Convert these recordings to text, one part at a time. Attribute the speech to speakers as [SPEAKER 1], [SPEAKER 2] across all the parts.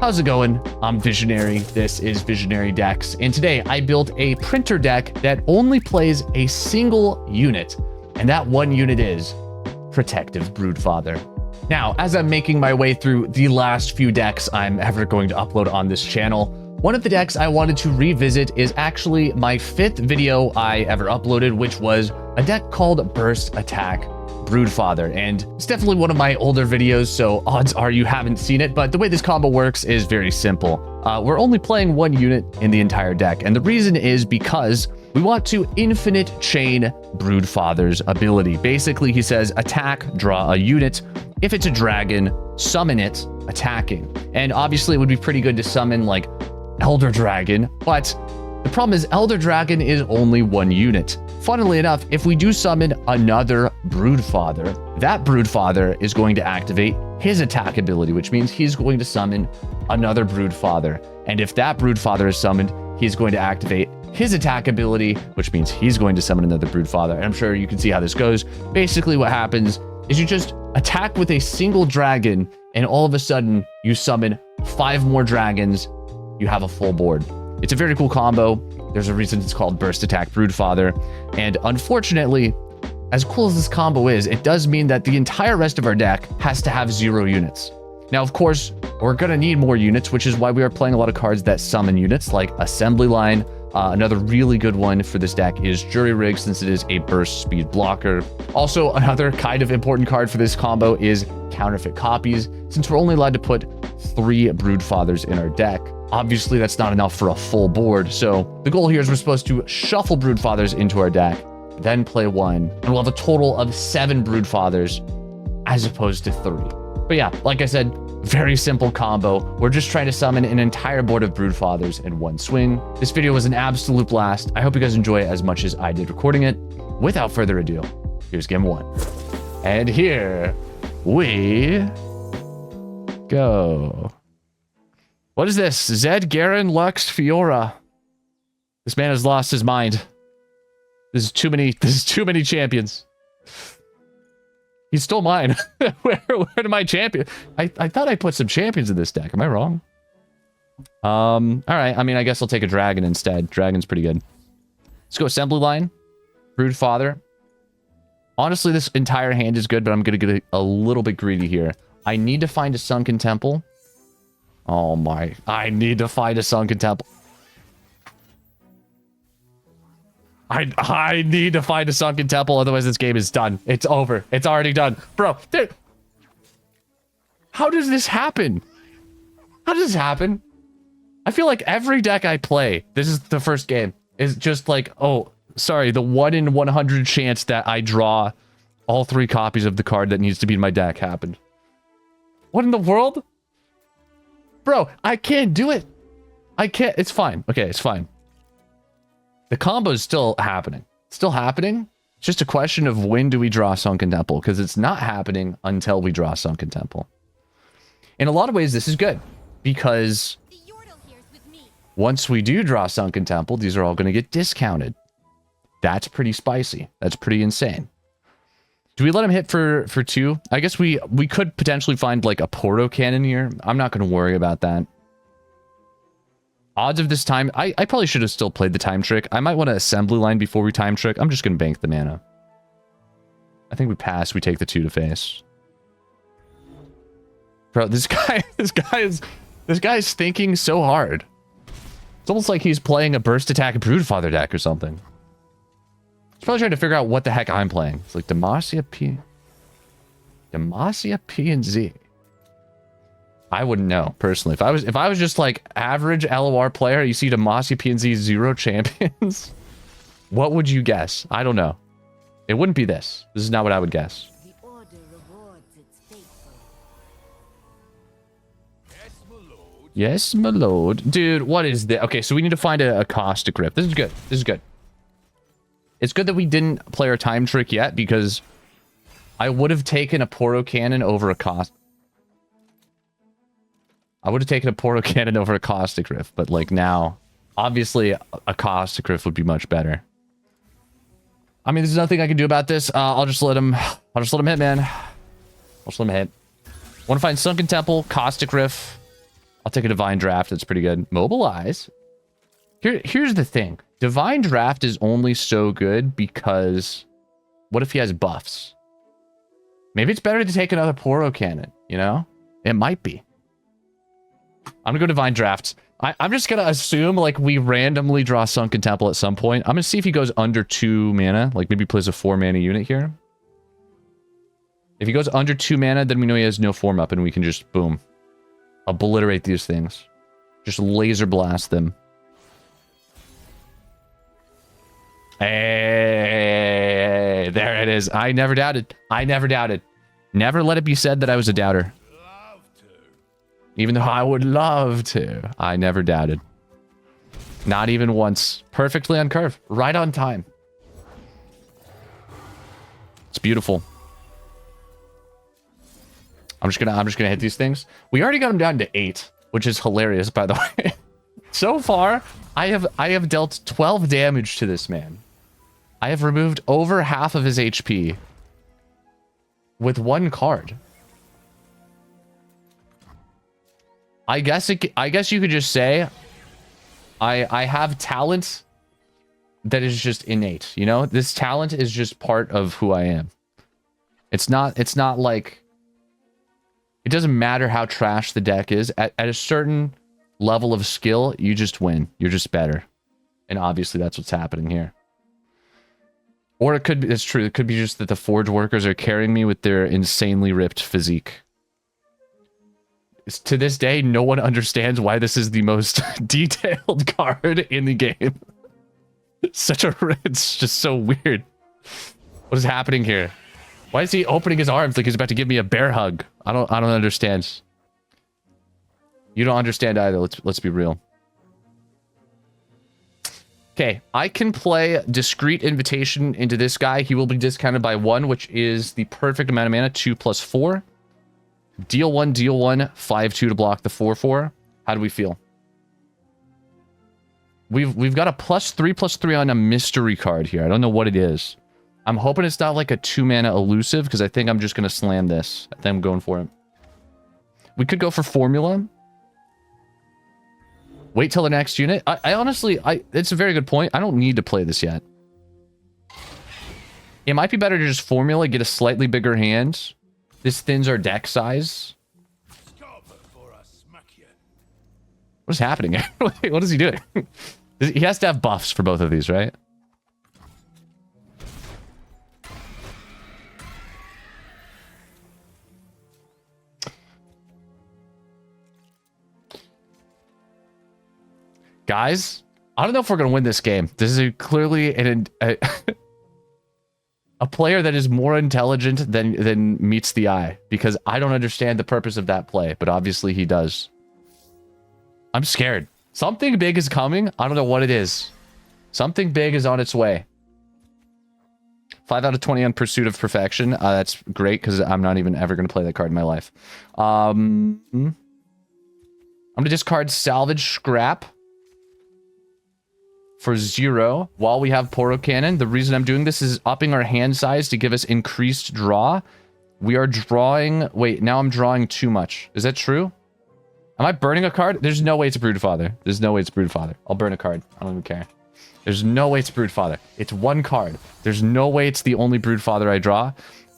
[SPEAKER 1] How's it going? I'm Visionary. This is Visionary Decks, and today I built a printer deck that only plays a single unit, and that one unit is Protective Broodfather. Now, as I'm making my way through the last few decks I'm ever going to upload on this channel, one of the decks I wanted to revisit is actually my 5th video I ever uploaded, which was a deck called BURST ATTACK BROODFATHER, and it's definitely one of my older videos, so odds are you haven't seen it, but the way this combo works is very simple. We're only playing one unit in the entire deck, and the reason is because we want to infinite chain Broodfather's ability. Basically, he says, attack, draw a unit. If it's a dragon, summon it, attacking. And obviously, it would be pretty good to summon, like, Elder Dragon, but the problem is Elder Dragon is only one unit. Funnily enough, if we do summon another Broodfather, that Broodfather is going to activate his attack ability, which means he's going to summon another Broodfather. And if that Broodfather is summoned, he's going to activate his attack ability, which means he's going to summon another Broodfather. And I'm sure you can see how this goes. Basically, what happens is you just attack with a single dragon, and all of a sudden, you summon 5 more dragons. You have a full board. It's a very cool combo. There's a reason it's called Burst Attack Broodfather. And unfortunately, as cool as this combo is, it does mean that the entire rest of our deck has to have 0 units. Now, of course, we're going to need more units, which is why we are playing a lot of cards that summon units, like Assembly Line. Another really good one for this deck is Jury Rig, since it is a burst speed blocker. Also, another kind of important card for this combo is Counterfeit Copies, since we're only allowed to put 3 Broodfathers in our deck. Obviously, that's not enough for a full board, so the goal here is we're supposed to shuffle Broodfathers into our deck, then play 1, and we'll have a total of 7 Broodfathers as opposed to 3. But yeah, like I said, very simple combo. We're just trying to summon an entire board of Broodfathers in one swing. This video was an absolute blast. I hope you guys enjoy it as much as I did recording it. Without further ado, here's game 1. And here we go. What is this? Zed, Garen, Lux, Fiora. This man has lost his mind. This is too many champions. He stole mine. Where did my champion? I thought I put some champions in this deck. Am I wrong? All right. I mean, I guess I'll take a dragon instead. Dragon's pretty good. Let's go Assembly Line. Broodfather. Honestly, this entire hand is good, but I'm going to get a little bit greedy here. I need to find a Sunken Temple. Oh my, I need to find a Sunken Temple. I need to find a Sunken Temple, otherwise this game is done. It's over. It's already done. Bro, dude. How does this happen? How does this happen? I feel like every deck I play, this is the first game, is just like, oh, sorry, the 1 in 100 chance that I draw all 3 copies of the card that needs to be in my deck happened. What in the world? Bro, I can't do it. I can't. It's fine. Okay, it's fine. The combo is still happening. It's still happening. It's just a question of when do we draw Sunken Temple, because it's not happening until we draw Sunken Temple. In a lot of ways, this is good, because once we do draw Sunken Temple, these are all going to get discounted. That's pretty spicy. That's pretty insane. Do we let him hit for 2? I guess we could potentially find like a Porto Cannon here. I'm not going to worry about that. Odds of this time, I probably should have still played the Time Trick. I might want to Assembly Line before we Time Trick. I'm just going to bank the mana. I think we pass. We take the 2 to face. Bro, this guy is thinking so hard. It's almost like he's playing a Burst Attack Broodfather deck or something. He's probably trying to figure out what the heck I'm playing. It's like Demacia P and Z. I wouldn't know, personally. If I was just like average LOR player, you see Demacia P and Z 0 champions, what would you guess? I don't know. It wouldn't be this. This is not what I would guess.
[SPEAKER 2] The order rewards its faithful.
[SPEAKER 3] Yes, my lord.
[SPEAKER 1] Yes, my lord. Dude, what is this? Okay, so we need to find a Caustic Grip. This is good. This is good. It's good that we didn't play our Time Trick yet, because I would have taken a Porto Cannon over a I would have taken a Porto Cannon over a Caustic Rift, but like now, obviously a Caustic Rift would be much better. I mean, there's nothing I can do about this. I'll just let him hit, man. I'll just let him hit. Want to find Sunken Temple, Caustic Rift. I'll take a Divine Draft. That's pretty good. Mobilize. Here's the thing. Divine Draft is only so good because what if he has buffs? Maybe it's better to take another Poro Cannon, you know? It might be. I'm gonna go Divine Draft. I'm just gonna assume like we randomly draw Sunken Temple at some point. I'm gonna see if he goes under 2 mana. Like maybe he plays a 4 mana unit here. If he goes under 2 mana, then we know he has no form up and we can just, boom, obliterate these things. Just laser blast them. Hey, there it is. I never doubted. I never doubted. Never let it be said that I was a doubter. Even though I would love to. I never doubted. Not even once. Perfectly on curve. Right on time. It's beautiful. I'm just gonna hit these things. We already got them down to 8, which is hilarious, by the way. So far, I have dealt 12 damage to this man. I have removed over half of his HP with 1 card. I guess you could just say I have talent that is just innate, you know? This talent is just part of who I am. It's not like it doesn't matter how trash the deck is. At a certain level of skill, you just win. You're just better. And obviously that's what's happening here. Or it could be, it's true, it could be just that the Forge workers are carrying me with their insanely ripped physique. To this day, no one understands why this is the most detailed card in the game. It's just so weird. What is happening here? Why is he opening his arms like he's about to give me a bear hug? I don't understand. You don't understand either. Let's be real. Okay, I can play Discreet Invitation into this guy. He will be discounted by 1, which is the perfect amount of mana, 2+4. Deal 1, 5/2 to block the 4/4. How do we feel? We've got a +3/+3 on a mystery card here. I don't know what it is. I'm hoping it's not like a 2 mana elusive because I think I'm just gonna slam this. I think I'm going for it. We could go for Formula. Wait till the next unit. I honestly, it's a very good point. I don't need to play this yet. It might be better to just Formula, get a slightly bigger hand. This thins our deck size. What is happening here? What is he doing? He has to have buffs for both of these, right? Guys, I don't know if we're going to win this game. This is clearly a player that is more intelligent than meets the eye, because I don't understand the purpose of that play, but obviously he does. I'm scared. Something big is coming. I don't know what it is. Something big is on its way. 5 out of 20 on Pursuit of Perfection. That's great because I'm not even ever going to play that card in my life. I'm going to discard Salvage Scrap for 0 while we have Poro Cannon. The reason I'm doing this is upping our hand size to give us increased draw. We are drawing... Wait, now I'm drawing too much. Is that true? Am I burning a card? There's no way it's Broodfather. There's no way it's Broodfather. I'll burn a card. I don't even care. There's no way it's Broodfather. It's 1 card. There's no way it's the only Broodfather I draw.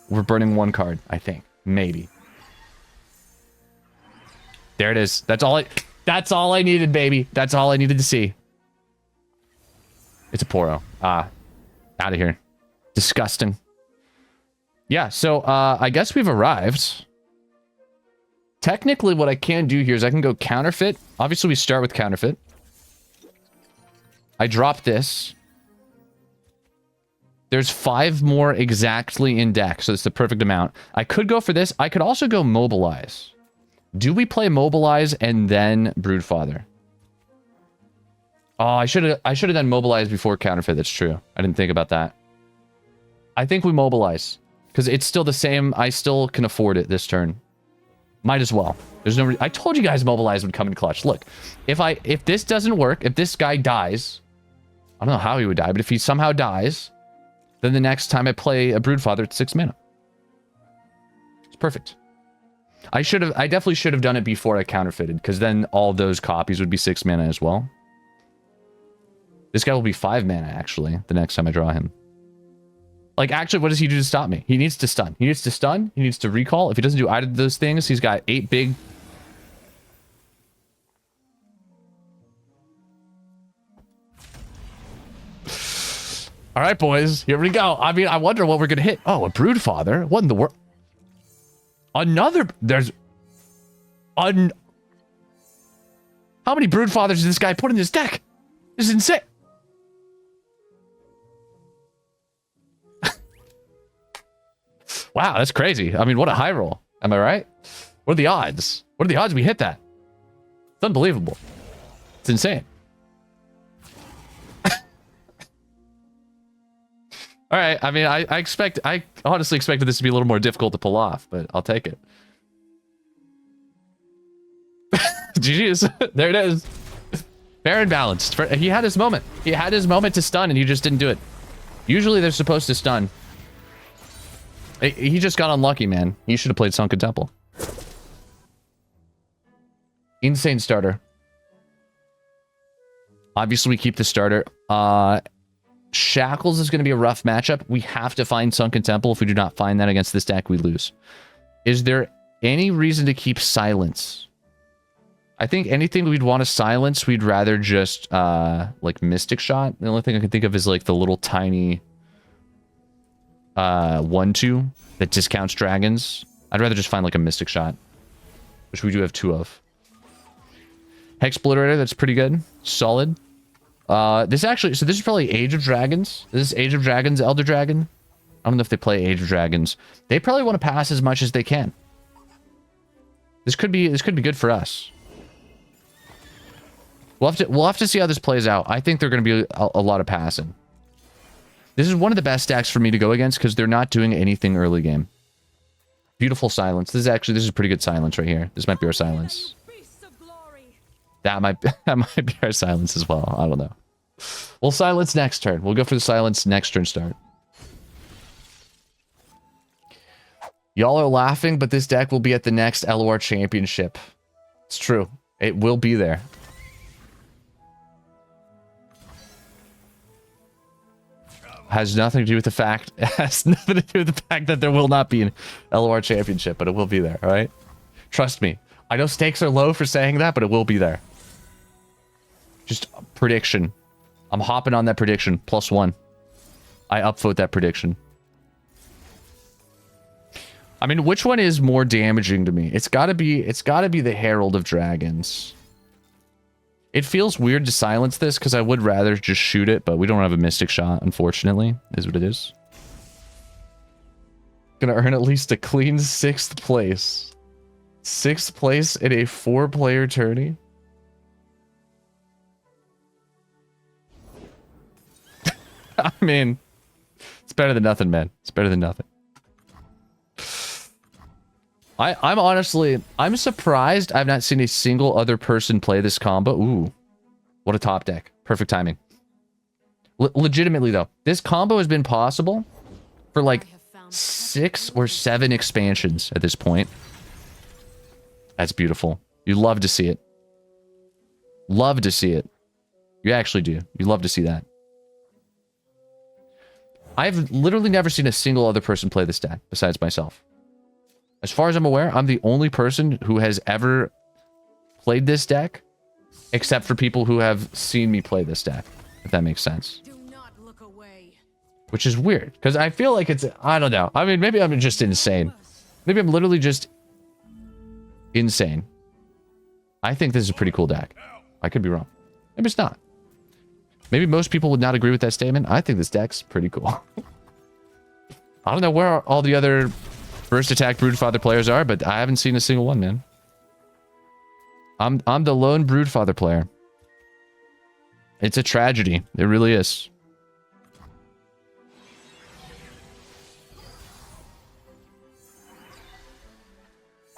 [SPEAKER 1] We're burning 1 card, I think. Maybe. There it is. That's all I needed, baby. That's all I needed to see. It's a Poro. Out of here. Disgusting. Yeah, so I guess we've arrived. Technically, what I can do here is I can go Counterfeit. Obviously, we start with Counterfeit. I drop this. There's 5 more exactly in deck, so it's the perfect amount. I could go for this. I could also go Mobilize. Do we play Mobilize and then Broodfather? Oh, I should have done Mobilize before Counterfeit. That's true. I didn't think about that. I think we Mobilize. Because it's still the same. I still can afford it this turn. Might as well. There's no I told you guys Mobilize would come in clutch. Look, if this doesn't work, if this guy dies, I don't know how he would die, but if he somehow dies, then the next time I play a Broodfather, it's 6 mana. It's perfect. I definitely should have done it before I counterfeited, because then all those copies would be 6 mana as well. This guy will be 5 mana, actually, the next time I draw him. Like, actually, what does he do to stop me? He needs to stun. He needs to stun. He needs to recall. If he doesn't do either of those things, he's got 8 big... All right, boys. Here we go. I mean, I wonder what we're going to hit. Oh, a Broodfather? What in the world? Another... There's... How many Broodfathers does this guy put in his deck? This is insane. Wow, that's crazy. I mean, what a high roll. Am I right? What are the odds? What are the odds we hit that? It's unbelievable. It's insane. All right. I mean, I honestly expected this to be a little more difficult to pull off, but I'll take it. GG's. There it is. Fair and balanced. He had his moment. He had his moment to stun, and he just didn't do it. Usually, they're supposed to stun. He just got unlucky, man. He should have played Sunken Temple. Insane starter. Obviously, we keep the starter. Shackles is going to be a rough matchup. We have to find Sunken Temple. If we do not find that against this deck, we lose. Is there any reason to keep Silence? I think anything we'd want to silence, we'd rather just, like, Mystic Shot. The only thing I can think of is, like, the little tiny... 1/2 that discounts dragons. I'd rather just find like a Mystic Shot, which we do have 2 of. Hexbliterator, that's pretty good. Solid. This actually, so this is probably Age of Dragons. This is Age of Dragons, Elder Dragon. I don't know if they play Age of Dragons. They probably want to pass as much as they can. This could be good for us. We'll have to see how this plays out. I think they're going to be a lot of passing. This is one of the best decks for me to go against because they're not doing anything early game. Beautiful silence. This is pretty good silence right here. This might be our silence. That might be our silence as well. I don't know. We'll silence next turn. We'll go for the silence next turn start. Y'all are laughing, but this deck will be at the next LOR championship. It's true. It will be there. Has nothing to do with the fact. It has nothing to do with the fact that there will not be an LOR championship, but it will be there. All right, trust me. I know stakes are low for saying that, but it will be there. Just a prediction. I'm hopping on that prediction. +1. I upvote that prediction. I mean, which one is more damaging to me? It's gotta be the Herald of Dragons. It feels weird to silence this because I would rather just shoot it, but we don't have a Mystic Shot, unfortunately, is what it is. Gonna earn at least a clean 6th place. 6th place in a 4-player tourney? I mean, it's better than nothing, man. It's better than nothing. I'm surprised I've not seen a single other person play this combo. Ooh, what a top deck. Perfect timing. Legitimately, though, this combo has been possible for like 6 or 7 expansions at this point. That's beautiful. You love to see it. Love to see it. You actually do. You love to see that. I've literally never seen a single other person play this deck besides myself. As far as I'm aware, I'm the only person who has ever played this deck, except for people who have seen me play this deck, if that makes sense.
[SPEAKER 2] Do not look away.
[SPEAKER 1] Which is weird, because I feel like it's... I don't know. I mean, maybe I'm just insane. Maybe I'm literally just insane. I think this is a pretty cool deck. I could be wrong. Maybe it's not. Maybe most people would not agree with that statement. I think this deck's pretty cool. I don't know where all the other... Burst Attack Broodfather players are, but I haven't seen a single one, man. I'm the lone Broodfather player. It's a tragedy. It really is.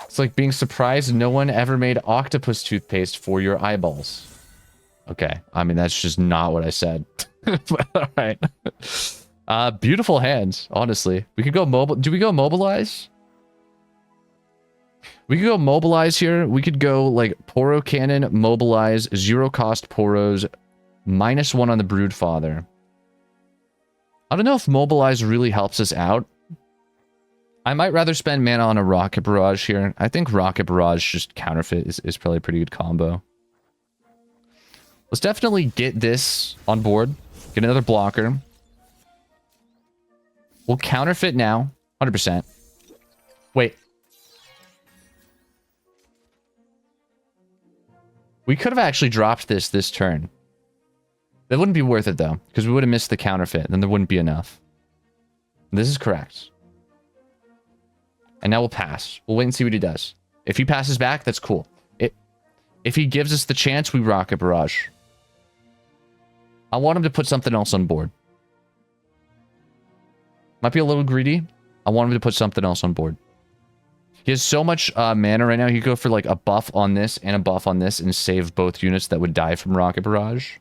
[SPEAKER 1] It's like being surprised no one ever made octopus toothpaste for your eyeballs. Okay, I mean, that's just not what I said. But, all right. Beautiful hands, honestly. We could go mobile. Do we go mobilize? We could go mobilize here. We could go like Poro Cannon, mobilize, 0 cost Poros, -1 on the Broodfather. I don't know if mobilize really helps us out. I might rather spend mana on a Rocket Barrage here. I think Rocket Barrage just counterfeit is probably a pretty good combo. Let's definitely get this on board. Get another blocker. We'll counterfeit now. 100%. Wait. We could have actually dropped this turn. That wouldn't be worth it, though, because we would have missed the counterfeit. Then there wouldn't be enough. This is correct. And now we'll pass. We'll wait and see what he does. If he passes back, that's cool. If he gives us the chance, we Rocket Barrage. I want him to put something else on board. Might be a little greedy. I want him to put something else on board. He has so much mana right now. He could go for like a buff on this and a buff on this and save both units that would die from Rocket Barrage.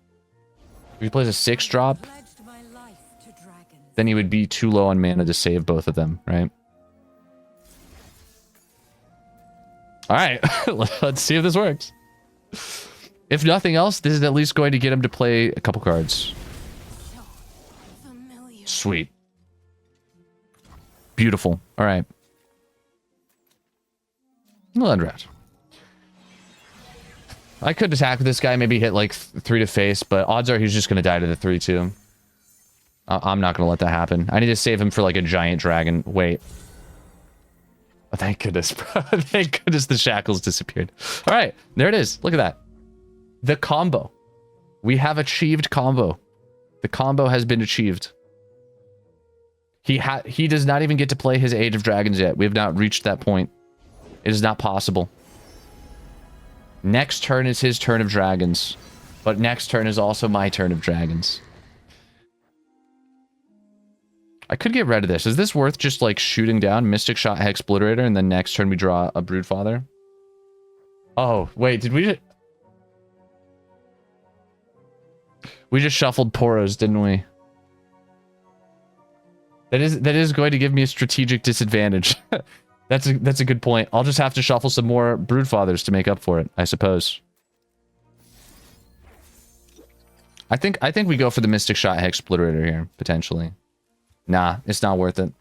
[SPEAKER 1] If he plays a 6-drop, then he would be too low on mana to save both of them, right? Alright, let's see if this works. If nothing else, this is at least going to get him to play a couple cards. Sweet. Beautiful. Alright. Land rat. I could attack with this guy, maybe hit like 3 to face, but odds are he's just going to die to the 3-2. I'm not going to let that happen. I need to save him for like a giant dragon. Wait. Oh, thank goodness, bro. Thank goodness the shackles disappeared. All right, there it is. Look at that. The combo. We have achieved combo. The combo has been achieved. He does not even get to play his Age of Dragons yet. We have not reached that point. It is not possible. Next turn is his turn of dragons. But next turn is also my turn of dragons. I could get rid of this. Is this worth just like shooting down Mystic Shot Hexbliterator and then next turn we draw a Broodfather? Oh, wait, did we just... We just shuffled Poros, didn't we? That is going to give me a strategic disadvantage. That's a good point. I'll just have to shuffle some more Broodfathers to make up for it, I suppose. I think we go for the Mystic Shot Hexbliterator here, potentially. Nah, it's not worth it.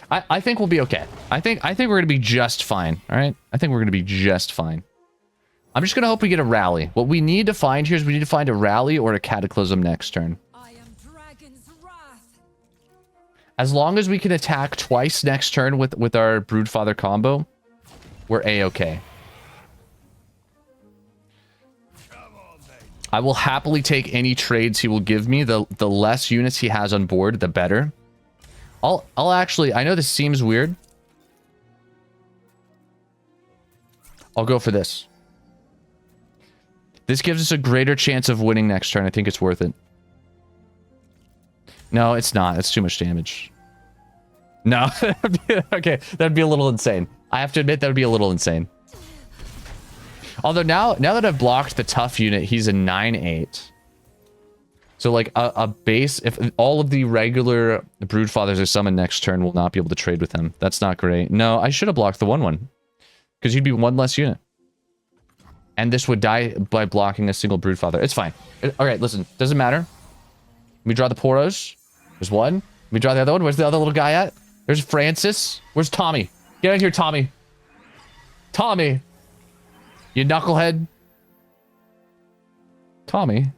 [SPEAKER 1] I think we'll be okay. I think we're gonna be just fine. All right, I think we're gonna be just fine. I'm just gonna hope we get a rally. What we need to find here is we need to find a rally or a Cataclysm next turn.
[SPEAKER 2] I am Dragon's Wrath.
[SPEAKER 1] As long as we can attack twice next turn with our Broodfather combo, we're a-okay. I will happily take any trades he will give me. The less units he has on board, the better. I'll actually... I know this seems weird. I'll go for this. This gives us a greater chance of winning next turn. I think it's worth it. No, it's not. It's too much damage. No. Okay, that'd be a little insane. I have to admit that would be a little insane. Although now that I've blocked the tough unit, he's a 9/8. So like a base, if all of the regular Broodfathers are summoned next turn, we'll not be able to trade with him. That's not great. No, I should have blocked the 1/1. Because you'd be one less unit. And this would die by blocking a single Broodfather. It's fine. Alright, listen. Doesn't matter. We draw the Poros. There's one. We draw the other one. Where's the other little guy at? There's Francis. Where's Tommy? Get in here, Tommy. Tommy. You knucklehead. Tommy.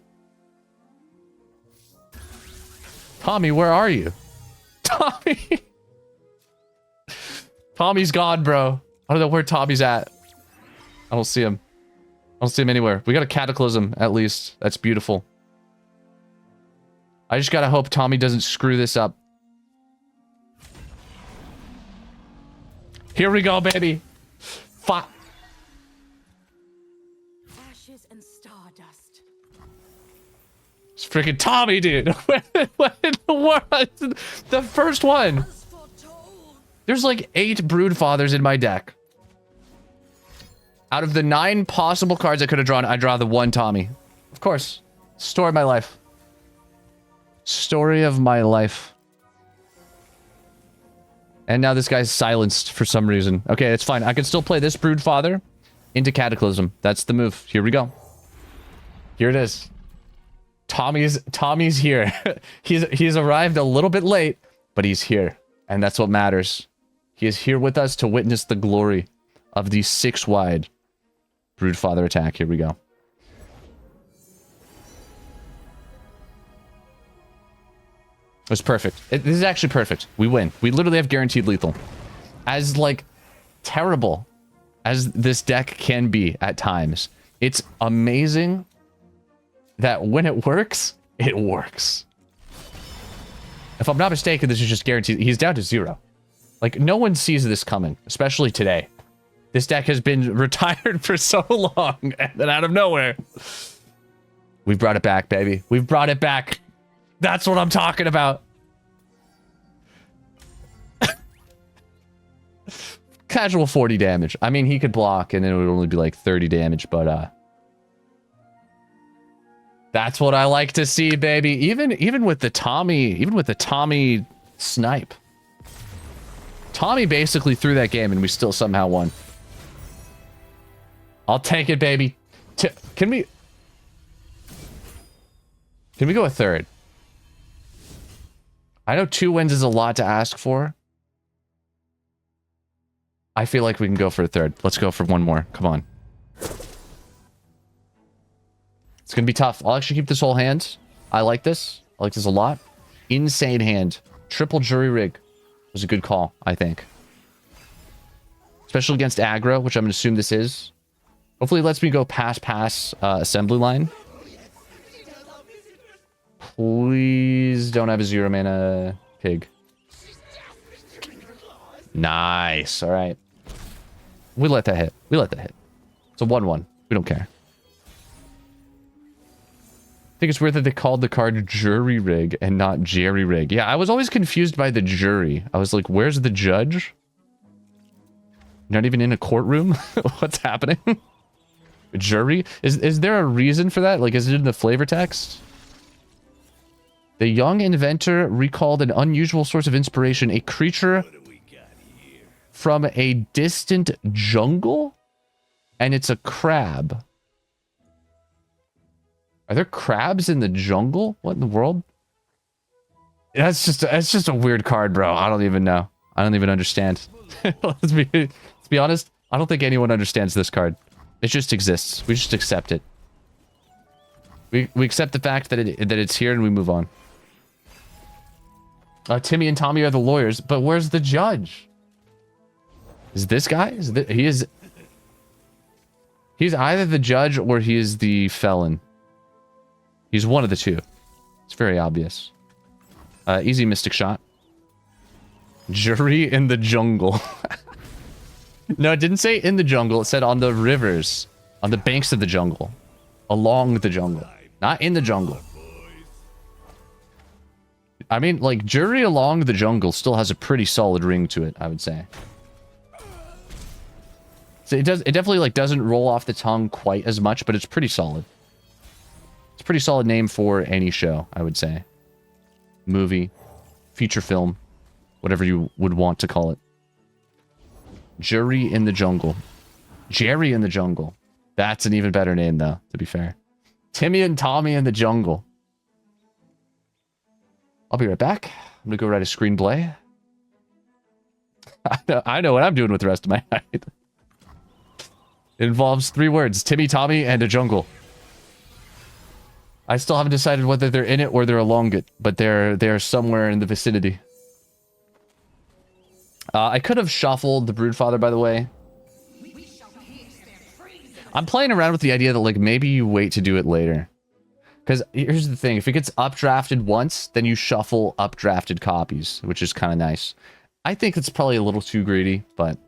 [SPEAKER 1] Tommy, where are you? Tommy. Tommy's gone, bro. I don't know where Tommy's at. I don't see him. I don't see him anywhere. We got a Cataclysm, at least. That's beautiful. I just gotta hope Tommy doesn't screw this up. Here we go, baby.
[SPEAKER 2] Ashes and stardust.
[SPEAKER 1] It's freaking Tommy, dude. What in the world? The first one. There's like 8 Broodfathers in my deck. Out of the 9 possible cards I could have drawn, I draw the 1 Tommy. Of course. Story of my life. Story of my life. And now this guy's silenced for some reason. Okay, it's fine. I can still play this Broodfather into Cataclysm. That's the move. Here we go. Here it is. Tommy's here. he's arrived a little bit late, but he's here. And that's what matters. He is here with us to witness the glory of the 6-wide Broodfather attack. Here we go. It was perfect. This is actually perfect. We win. We literally have guaranteed lethal. As, like, terrible as this deck can be at times, it's amazing that when it works, it works. If I'm not mistaken, this is just guaranteed. He's down to 0. Like, no one sees this coming, especially today. This deck has been retired for so long, and then out of nowhere, we've brought it back, baby. We've brought it back. That's what I'm talking about. Casual 40 damage. I mean, he could block and it would only be like 30 damage, but that's what I like to see, baby. Even with the Tommy snipe. Tommy basically threw that game and we still somehow won. I'll take it, baby. Can we go a third? I know 2 wins is a lot to ask for. I feel like we can go for a third. Let's go for one more. Come on. It's going to be tough. I'll actually keep this whole hand. I like this. I like this a lot. Insane hand. Triple jury rig was a good call, I think. Especially against aggro, which I'm going to assume this is. Hopefully it lets me go pass assembly line. Please don't have a 0 mana pig. Nice. All right. We let that hit. We let that hit. It's a 1-1. We don't care. I think it's weird that they called the card jury rig and not jerry rig. Yeah, I was always confused by the jury. I was like, where's the judge? Not even in a courtroom? What's happening? Jury? Is there a reason for that? Like, is it in the flavor text? The young inventor recalled an unusual source of inspiration. A creature from a distant jungle? And it's a crab. Are there crabs in the jungle? What in the world? That's just a weird card, bro. I don't even know. I don't even understand. Let's be honest. I don't think anyone understands this card. It just exists. We just accept it. We accept the fact that it's here and we move on. Timmy and Tommy are the lawyers, but where's the judge? Is this guy? He's either the judge or he is the felon. He's one of the two. It's very obvious. Easy mystic shot. Jury in the jungle. No, it didn't say in the jungle. It said on the rivers. On the banks of the jungle. Along the jungle. Not in the jungle. I mean, like, jury along the jungle still has a pretty solid ring to it, I would say. So it definitely, like, doesn't roll off the tongue quite as much, but it's pretty solid. It's a pretty solid name for any show, I would say. Movie, feature film, whatever you would want to call it. Jury in the jungle. Jerry in the jungle. That's an even better name, though, to be fair. Timmy and Tommy in the jungle. I'll be right back. I'm gonna go write a screenplay. I know what I'm doing with the rest of my night. It involves 3 words. Timmy, Tommy, and a jungle. I still haven't decided whether they're in it or they're along it, but they're somewhere in the vicinity. I could have shuffled the Broodfather, by the way. I'm playing around with the idea that, like, maybe you wait to do it later. Because here's the thing. If it gets updrafted once, then you shuffle updrafted copies, which is kind of nice. I think it's probably a little too greedy, but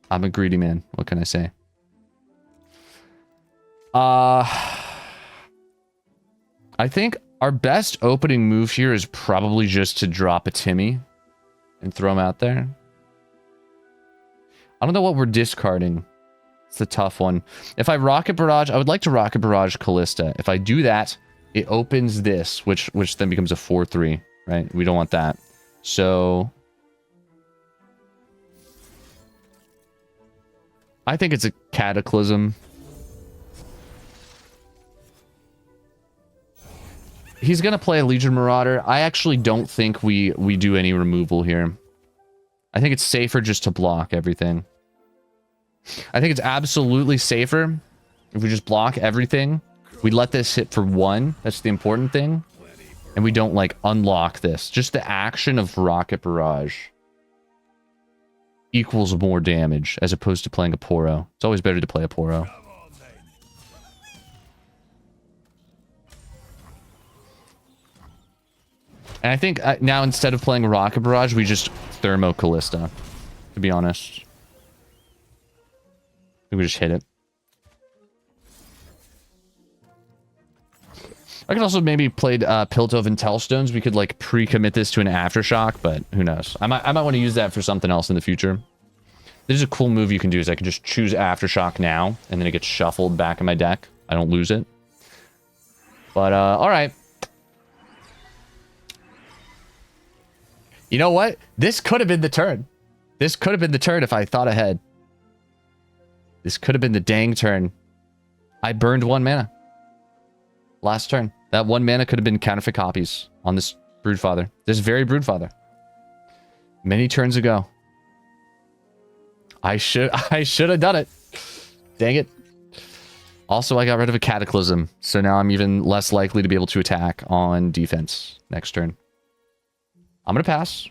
[SPEAKER 1] I'm a greedy man. What can I say? I think our best opening move here is probably just to drop a Timmy and throw him out there. I don't know what we're discarding. It's a tough one. If I Rocket Barrage, I would like to Rocket Barrage KALISTA. If I do that, it opens this, which then becomes a 4-3, right? We don't want that. So I think it's a Cataclysm. He's going to play a Legion Marauder. I actually don't think we do any removal here. I think it's safer just to block everything. I think it's absolutely safer if we just block everything. We let this hit for 1. That's the important thing. And we don't, like, unlock this. Just the action of Rocket Barrage equals more damage as opposed to playing a Poro. It's always better to play a Poro. And I think now instead of playing Rocket Barrage, we just Thermo Kalista, to be honest. I think we just hit it. I could also maybe play Piltov and Telstones. We could like pre-commit this to an Aftershock, but who knows? I might want to use that for something else in the future. There's a cool move you can do is I can just choose Aftershock now, and then it gets shuffled back in my deck. I don't lose it. But, alright. You know what? This could have been the turn. This could have been the turn if I thought ahead. This could have been the dang turn. I burned 1 mana. Last turn. That 1 mana could have been Counterfeit Copies on this Broodfather. This very Broodfather. Many turns ago. I should have done it. Dang it. Also, I got rid of a Cataclysm, so now I'm even less likely to be able to attack on defense next turn. I'm going to pass.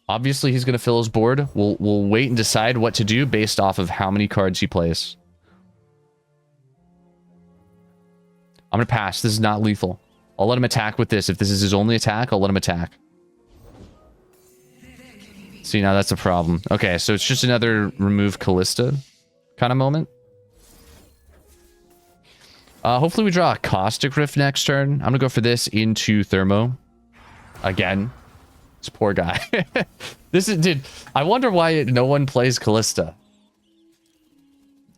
[SPEAKER 1] Obviously, he's going to fill his board. We'll wait and decide what to do based off of how many cards he plays. I'm going to pass. This is not lethal. I'll let him attack with this. If this is his only attack, I'll let him attack. See, now that's a problem. Okay, so it's just another remove Kalista kind of moment. Hopefully we draw a Caustic Rift next turn. I'm going to go for this into Thermo. Again. This poor guy. This is, dude, I wonder why no one plays Kalista.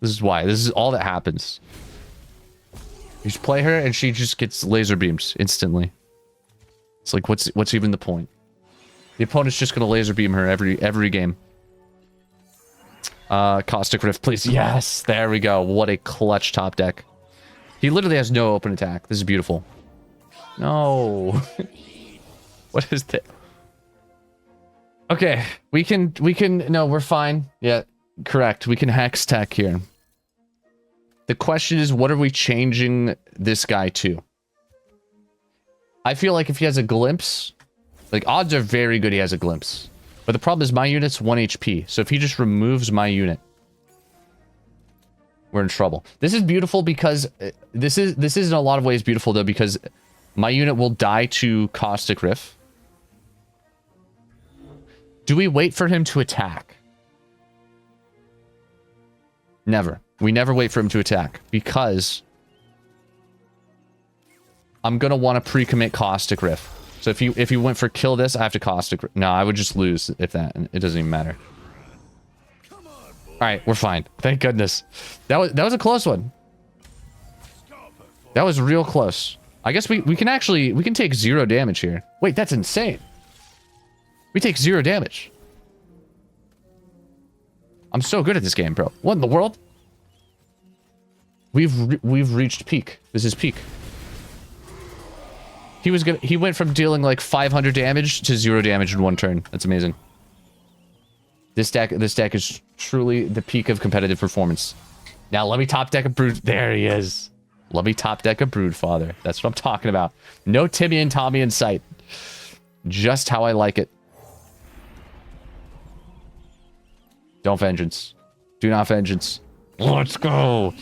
[SPEAKER 1] This is why. This is all that happens. You just play her and she just gets laser beams instantly. It's like, what's even the point? The opponent's just going to laser beam her every game. Caustic Rift, please. Yes, there we go. What a clutch top deck. He literally has no open attack. This is beautiful. No. What is that? Okay, we can, no, we're fine. Yeah, correct. We can hex tech here. The question is, what are we changing this guy to? I feel like if he has a glimpse, like odds are very good he has a glimpse. But the problem is my unit's 1 HP. So if he just removes my unit, we're in trouble. This is beautiful because this is in a lot of ways beautiful though, because my unit will die to Caustic Rift. Do we wait for him to attack? Never. We never wait for him to attack because I'm going to want to pre-commit Caustic Rift. So if you went for kill this, I have to Caustic Rift. No, I would just lose if that. It doesn't even matter. All right, we're fine. Thank goodness. That was a close one. That was real close. I guess we can take 0 damage here. Wait, that's insane. We take 0 damage. I'm so good at this game, bro. What in the world? We've reached peak. This is peak. He went from dealing like 500 damage to 0 damage in 1 turn. That's amazing. This deck is truly the peak of competitive performance. Now let me top deck a Brood. There he is. Let me top deck a Broodfather. That's what I'm talking about. No Timmy and Tommy in sight. Just how I like it. Don't vengeance. Do not vengeance. Let's go.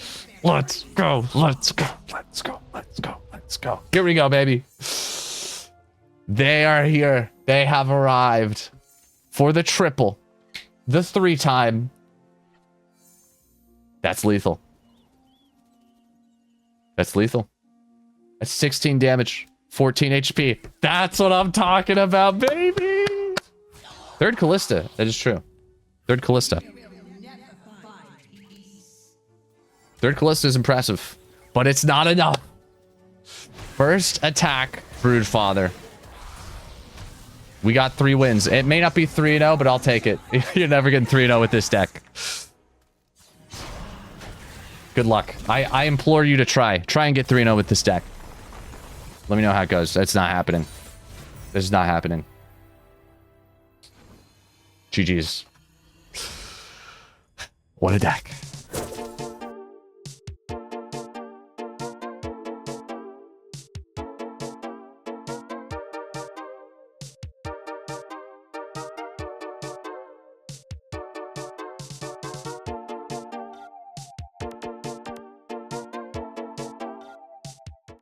[SPEAKER 1] Let's go. Let's go. Let's go. Let's go. Let's go. Here we go, baby. They are here. They have arrived for the triple. The 3-time. That's lethal. That's lethal. That's 16 damage. 14 HP. That's what I'm talking about, baby. 3rd Kalista. That is true. 3rd Kalista. 3rd Kalista is impressive, but it's not enough. Burst attack Broodfather. We got 3 wins. It may not be 3-0, but I'll take it. You're never getting 3-0 with this deck. Good luck. I implore you to try. Try and get 3-0 with this deck. Let me know how it goes. It's not happening. This is not happening. GG's. What a deck.